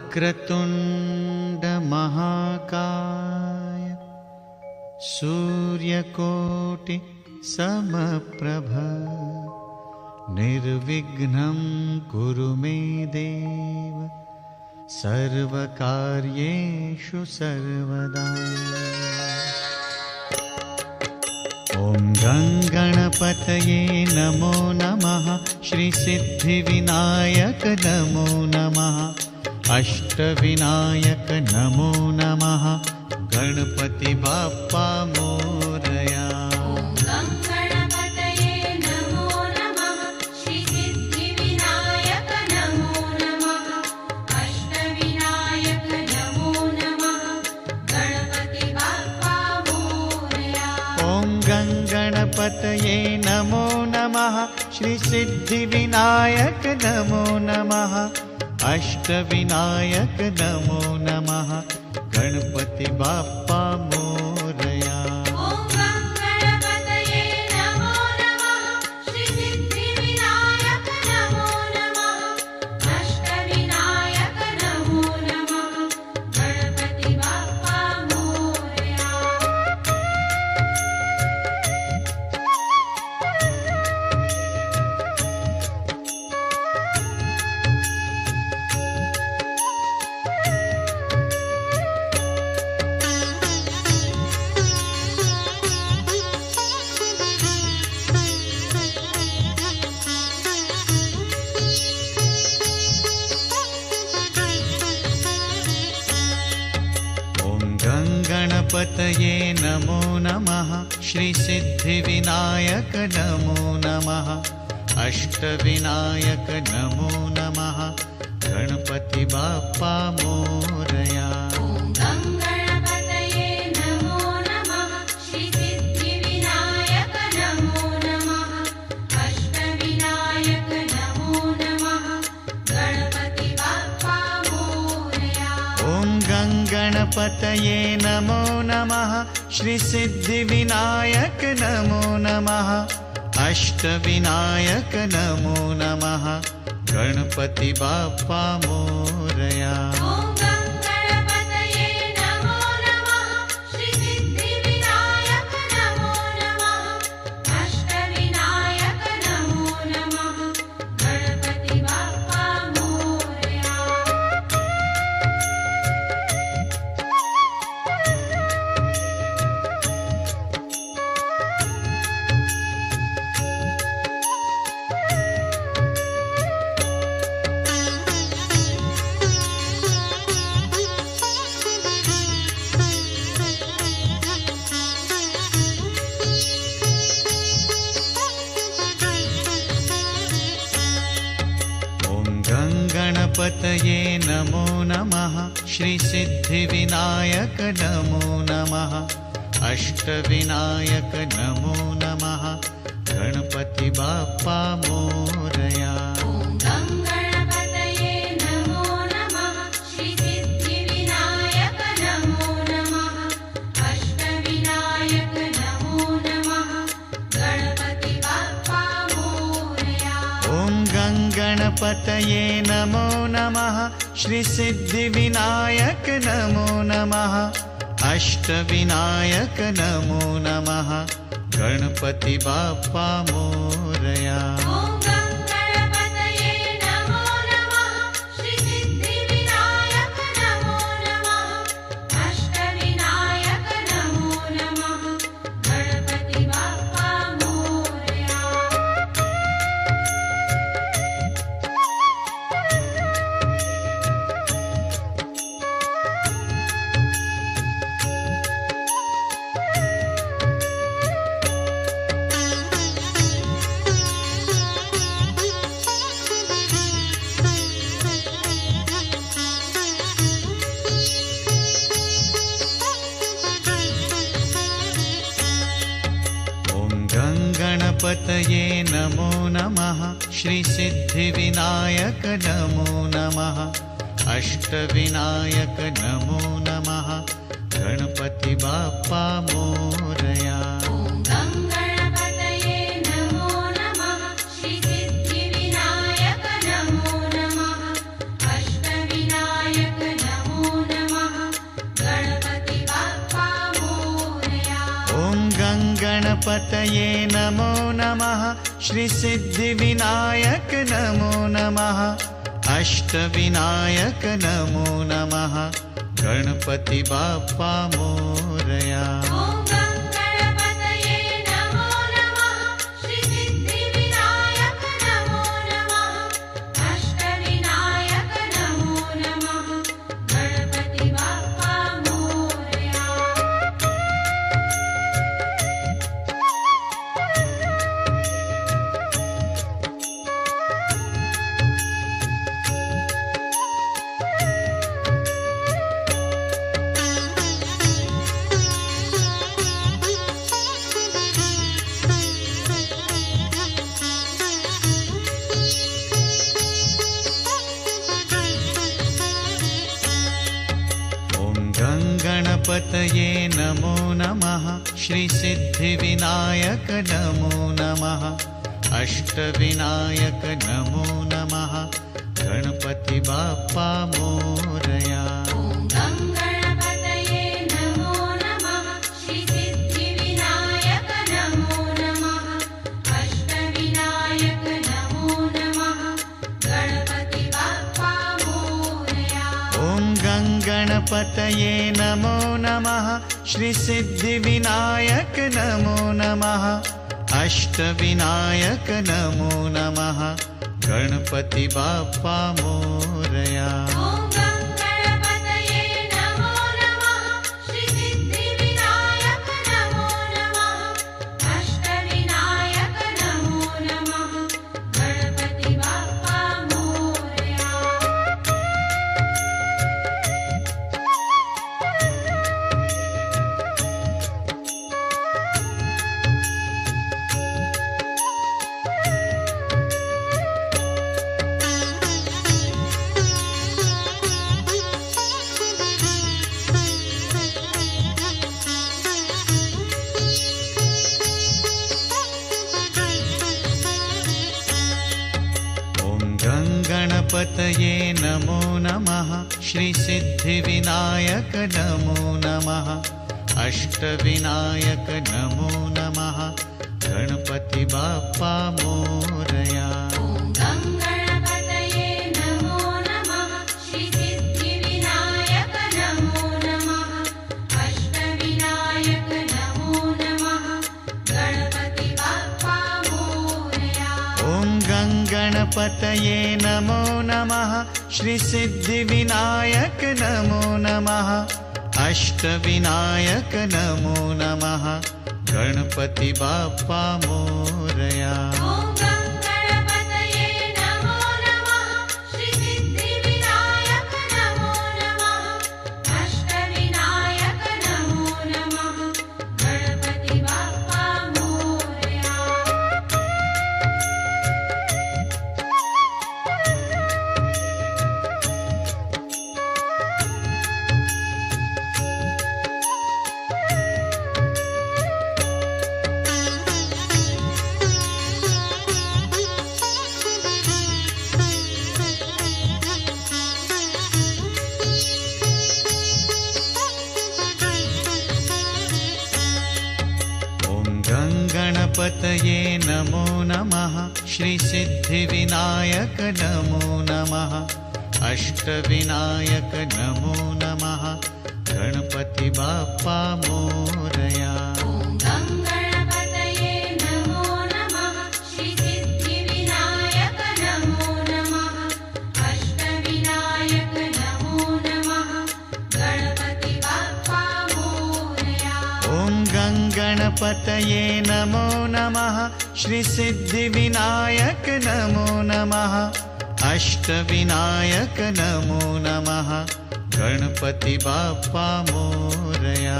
वक्रतुण्ड महाकाय सूर्यकोटि समप्रभ निर्विघ्नं कुरु मे देव सर्वकार्येषु सर्वदा। ॐ गणपतये नमो नमः। श्री सिद्धिविनायक नमो नमः। अष्टविनायक नमो नमः। गणपति बाप्पा मोरया। गणपतये नमो नमः। श्री सिद्धिविनायक नमो नमः। अष्टविनायक नमो नमः। गणपति बाप्पा मोरया। गणपतये नमो नमः। श्री सिद्धिविनायक नमो नमः। अष्टविनायक नमो नमः। गणपति बाप्पा मोरया। गणपतये नमो नमः। श्री सिद्धिविनायक नमो नमः। अष्टविनायक नमो नमः। गणपति बाप्पा मोरया। गणपतये नमो नमः। श्री सिद्धिविनायक नमो नमः। अष्टविनायक नमो नमः। गणपति बाप्पा मोरया। गणपतये नमो नमः। श्री सिद्धिविनायक नमो नमः। अष्टविनायक नमो नमः। गणपति बाप्पा मोरया। गणपतये नमो नमः। श्री सिद्धिविनायक नमो नमः। अष्टविनायक नमो नमः। गणपति बाप्पा मोरया। श्री सिद्धिविनायक नमो नमः। अष्टविनायक गणपतये नमो नमः श्रीसिद्धिविनायक नमो नमः अष्टविनायक नमो नमः गणपति बाप्पा मोरया। गणपतये नमो नमः श्रीसिद्धिविनायक नमो नमः अष्टविनायक नमो नमः गणपति बाप्पा मोरया। गणपतये नमो नमः श्रीसिद्धिविनायक नमो नमः अष्टविनायक नमो नमः गणपति बाप्पा मोरया। गणपतये नमो नमः श्रीसिद्धिविनायक नमो नमः अष्टविनायक नमो नमः गणपति बाप्पा मोरया। गणपतये नमो नमः श्रीसिद्धिविनायक नमो नमः अष्टविनायक नमो नमः गणपति बाप्पा मोरया। गणपतये नमो नमः श्रीसिद्धिविनायक नमो नमः अष्टविनायक नमो नमः गणपति बाप्पा मोरया। गणपतये नमो नमः श्रीसिद्धिविनायक नमो नमः अष्टविनायक नमो नमः गणपति बाप्पा मोरया।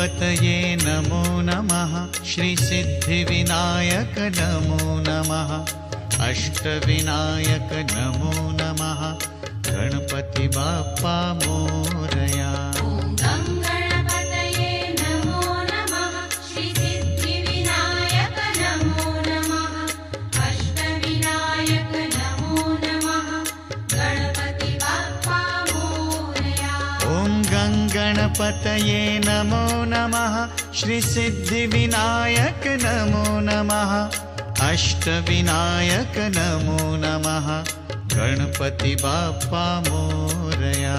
गणपतये नमो नमः श्रीसिद्धिविनायक नमो नमः अष्टविनायक नमो नमः गणपति बाप्पा मोरया। गणपतये नमो नमः श्रीसिद्धिविनायक नमो नमः अष्टविनायक नमो नमः गणपति बाप्पा मोरया।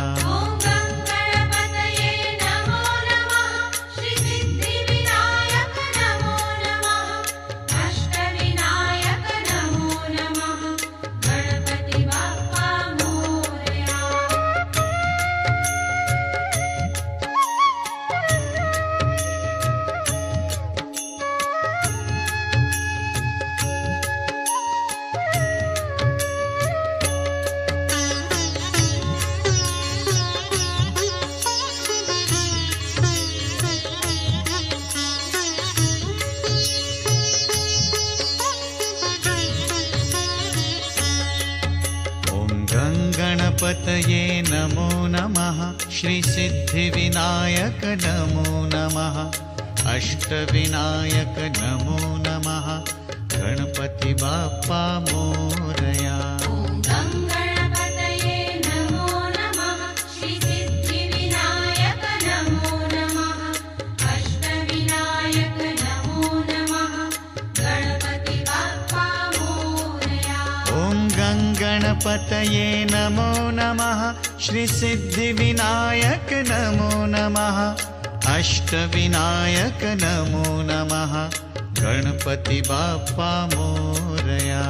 गणपतये नमो नमः श्रीसिद्धिविनायक नमो नमः अष्टविनायक नमो नमः गणपति बाप्पा मोरया। गणपतये नमो नमः श्रीसिद्धिविनायक नमो नमः अष्टविनायक नमो नमः गणपति बाप्पा मोरया।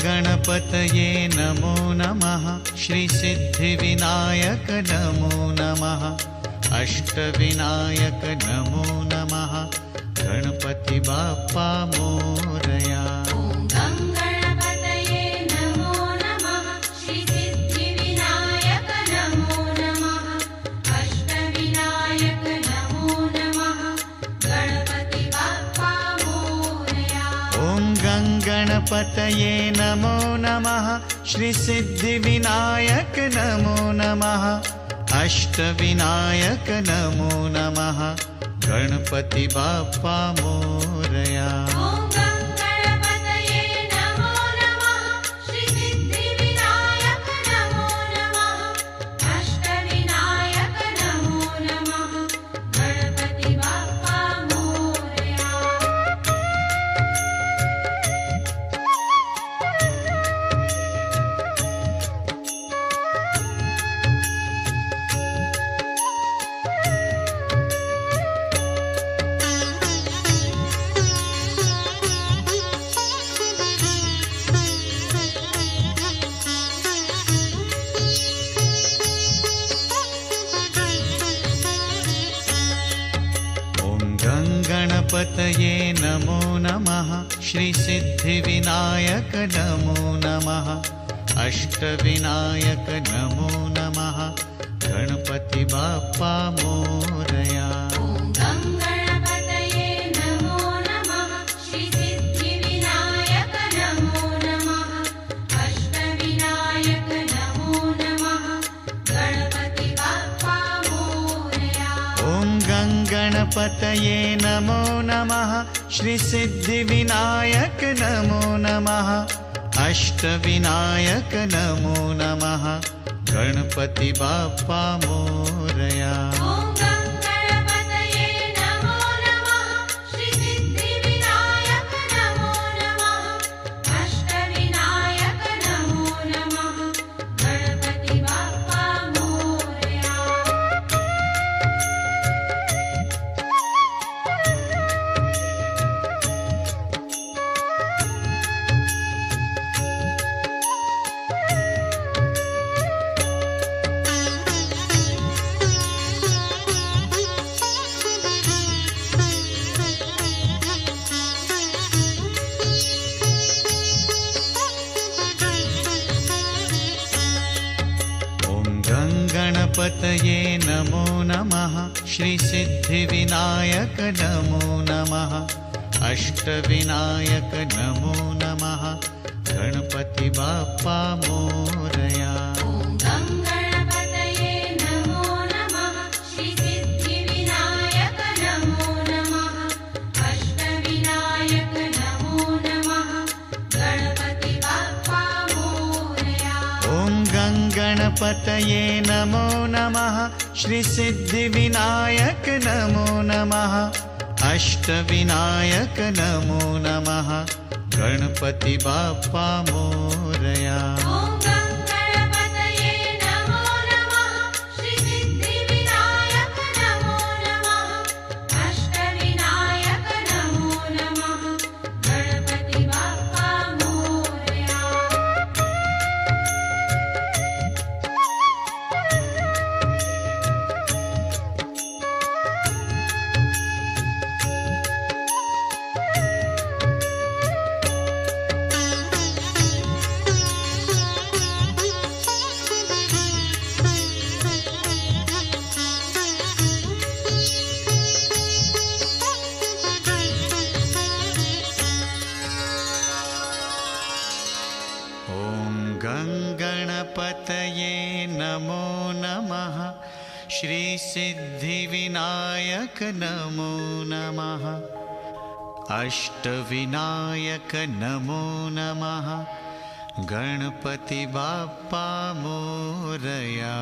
गणपतये नमो नमः श्रीसिद्धिविनायक नमो नमः अष्टविनायक नमो नमः गणपति बाप्पा मोरया। गणपतये नमो नमः श्रीसिद्धिविनायक नमो नमः अष्टविनायक नमो नमः गणपति बाप्पा मोरया। गणपतये नमो नमः श्रीसिद्धिविनायक नमो नमः अष्टविनायक नमो नमः गणपति बाप्पा मोरया। गणपतये नमो नमः श्रीसिद्धिविनायक नमो नमः अष्टविनायक नमो नमः गणपति बाप्पा मोरया। गणपतये नमो नमः श्रीसिद्धिविनायक गणपतये नमो नमः श्रीसिद्धिविनायक नमो नमः अष्टविनायक नमो नमः गणपति बाप्पा मोरया। गणपतये नमो नमः श्रीसिद्धिविनायक नमो नमः अष्टविनायक नमो नमः गणपति बाप्पा मोरया। गणपतये नमो नमः श्रीसिद्धिविनायक नमो नमः अष्टविनायक नमो नमः गणपति बाप्पा मोरया।